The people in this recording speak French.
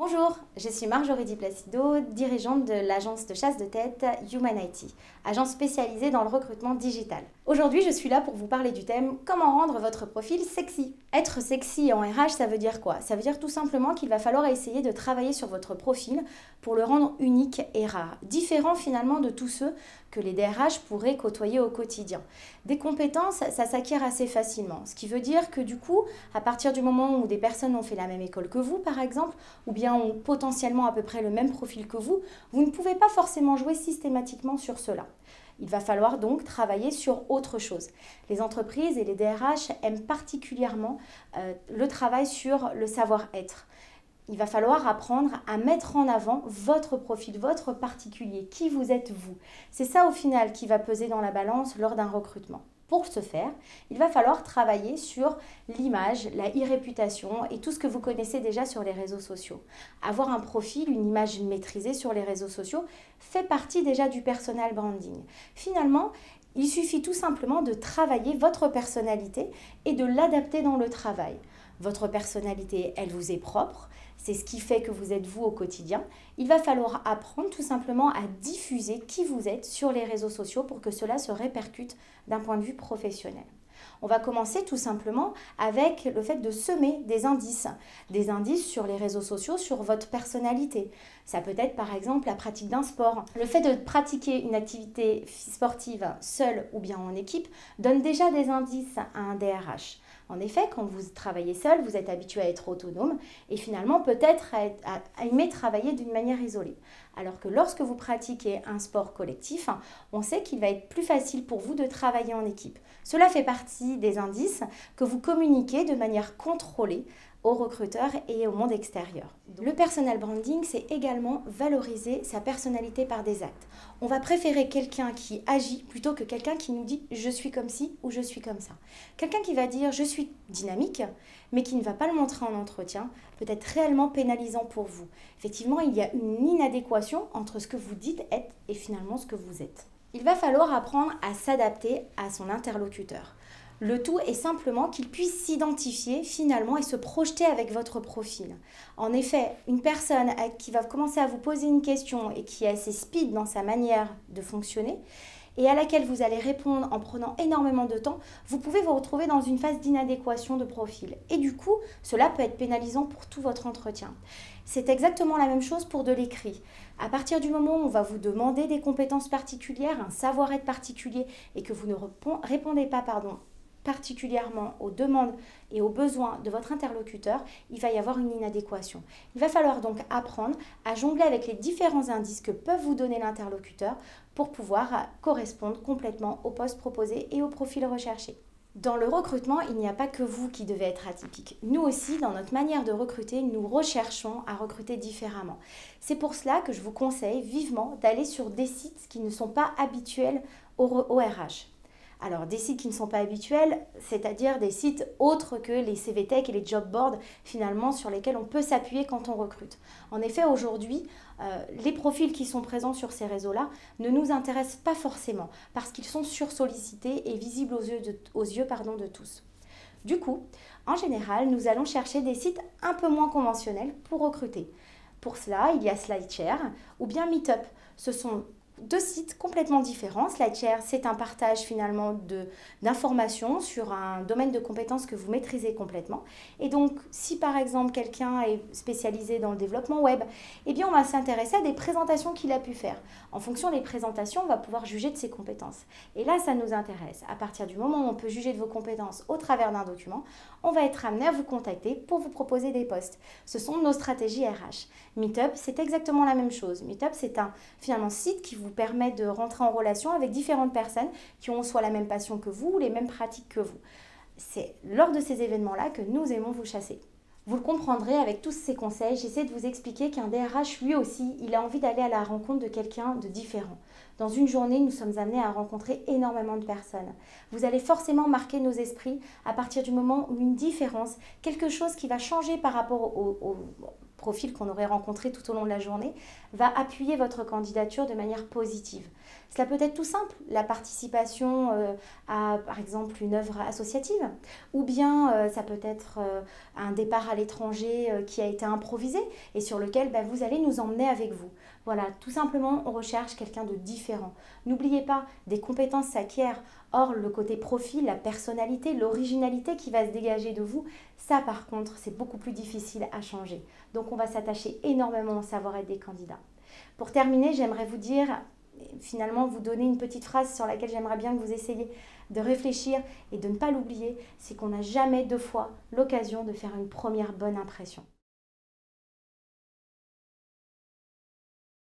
Bonjour, je suis Marjorie Di Placido, dirigeante de l'agence de chasse de tête Human IT, agence spécialisée dans le recrutement digital. Aujourd'hui, je suis là pour vous parler du thème « Comment rendre votre profil sexy ?» Être sexy en RH, ça veut dire quoi? Ça veut dire tout simplement qu'il va falloir essayer de travailler sur votre profil pour le rendre unique et rare, différent finalement de tous ceux que les DRH pourraient côtoyer au quotidien. Des compétences, ça s'acquiert assez facilement, ce qui veut dire que du coup, à partir du moment où des personnes ont fait la même école que vous, par exemple, ou bien ont potentiellement à peu près le même profil que vous, vous ne pouvez pas forcément jouer systématiquement sur cela. Il va falloir donc travailler sur autre chose. Les entreprises et les DRH aiment particulièrement le travail sur le savoir-être. Il va falloir apprendre à mettre en avant votre profil, votre particulier, qui vous êtes vous. C'est ça au final qui va peser dans la balance lors d'un recrutement. Pour ce faire, il va falloir travailler sur l'image, la e-réputation et tout ce que vous connaissez déjà sur les réseaux sociaux. Avoir un profil, une image maîtrisée sur les réseaux sociaux fait partie déjà du personal branding. Finalement, il suffit tout simplement de travailler votre personnalité et de l'adapter dans le travail. Votre personnalité, elle vous est propre, c'est ce qui fait que vous êtes vous au quotidien. Il va falloir apprendre tout simplement à diffuser qui vous êtes sur les réseaux sociaux pour que cela se répercute d'un point de vue professionnel. On va commencer tout simplement avec le fait de semer des indices sur les réseaux sociaux, sur votre personnalité. Ça peut être par exemple la pratique d'un sport. Le fait de pratiquer une activité sportive seule ou bien en équipe donne déjà des indices à un DRH. En effet, quand vous travaillez seul, vous êtes habitué à être autonome et finalement peut-être à aimer travailler d'une manière isolée. Alors que lorsque vous pratiquez un sport collectif, on sait qu'il va être plus facile pour vous de travailler en équipe. Cela fait partie des indices que vous communiquez de manière contrôlée aux recruteurs et au monde extérieur. Le personal branding, c'est également valoriser sa personnalité par des actes. On va préférer quelqu'un qui agit plutôt que quelqu'un qui nous dit « je suis comme ci » ou « je suis comme ça ». Quelqu'un qui va dire « je suis dynamique », mais qui ne va pas le montrer en entretien, peut être réellement pénalisant pour vous. Effectivement, il y a une inadéquation entre ce que vous dites être et finalement ce que vous êtes. Il va falloir apprendre à s'adapter à son interlocuteur. Le tout est simplement qu'il puisse s'identifier finalement et se projeter avec votre profil. En effet, une personne qui va commencer à vous poser une question et qui est assez speed dans sa manière de fonctionner et à laquelle vous allez répondre en prenant énormément de temps, vous pouvez vous retrouver dans une phase d'inadéquation de profil. Et du coup, cela peut être pénalisant pour tout votre entretien. C'est exactement la même chose pour de l'écrit. À partir du moment où on va vous demander des compétences particulières, un savoir-être particulier et que vous ne répondez pas, particulièrement aux demandes et aux besoins de votre interlocuteur, il va y avoir une inadéquation. Il va falloir donc apprendre à jongler avec les différents indices que peuvent vous donner l'interlocuteur pour pouvoir correspondre complètement au poste proposé et au profil recherché. Dans le recrutement, il n'y a pas que vous qui devez être atypique. Nous aussi, dans notre manière de recruter, nous recherchons à recruter différemment. C'est pour cela que je vous conseille vivement d'aller sur des sites qui ne sont pas habituels au RH. Alors, des sites qui ne sont pas habituels, c'est-à-dire des sites autres que les CVTech et les job boards, finalement, sur lesquels on peut s'appuyer quand on recrute. En effet, aujourd'hui, les profils qui sont présents sur ces réseaux-là ne nous intéressent pas forcément parce qu'ils sont sursollicités et visibles aux yeux de tous. Du coup, en général, nous allons chercher des sites un peu moins conventionnels pour recruter. Pour cela, il y a SlideShare ou bien Meetup. Ce sont deux sites complètement différents. SlideShare, c'est un partage finalement d'informations sur un domaine de compétences que vous maîtrisez complètement. Et donc, si par exemple quelqu'un est spécialisé dans le développement web, eh bien on va s'intéresser à des présentations qu'il a pu faire. En fonction des présentations, on va pouvoir juger de ses compétences. Et là, ça nous intéresse. À partir du moment où on peut juger de vos compétences au travers d'un document, on va être amené à vous contacter pour vous proposer des postes. Ce sont nos stratégies RH. Meetup, c'est exactement la même chose. Meetup, c'est un finalement site qui vous permet de rentrer en relation avec différentes personnes qui ont soit la même passion que vous ou les mêmes pratiques que vous. C'est lors de ces événements-là que nous aimons vous chasser. Vous le comprendrez avec tous ces conseils, j'essaie de vous expliquer qu'un DRH, lui aussi, il a envie d'aller à la rencontre de quelqu'un de différent. Dans une journée, nous sommes amenés à rencontrer énormément de personnes. Vous allez forcément marquer nos esprits à partir du moment où une différence, quelque chose qui va changer par rapport au profil qu'on aurait rencontré tout au long de la journée, va appuyer votre candidature de manière positive. Cela peut être tout simple, la participation à, par exemple, une œuvre associative, ou bien ça peut être un départ à l'étranger qui a été improvisé et sur lequel vous allez nous emmener avec vous. Voilà, tout simplement, on recherche quelqu'un de différent. N'oubliez pas, des compétences s'acquièrent. Or, le côté profil, la personnalité, l'originalité qui va se dégager de vous, ça par contre, c'est beaucoup plus difficile à changer. Donc, on va s'attacher énormément au savoir-être des candidats. Pour terminer, j'aimerais vous dire, finalement, vous donner une petite phrase sur laquelle j'aimerais bien que vous essayiez de réfléchir et de ne pas l'oublier, c'est qu'on n'a jamais deux fois l'occasion de faire une première bonne impression.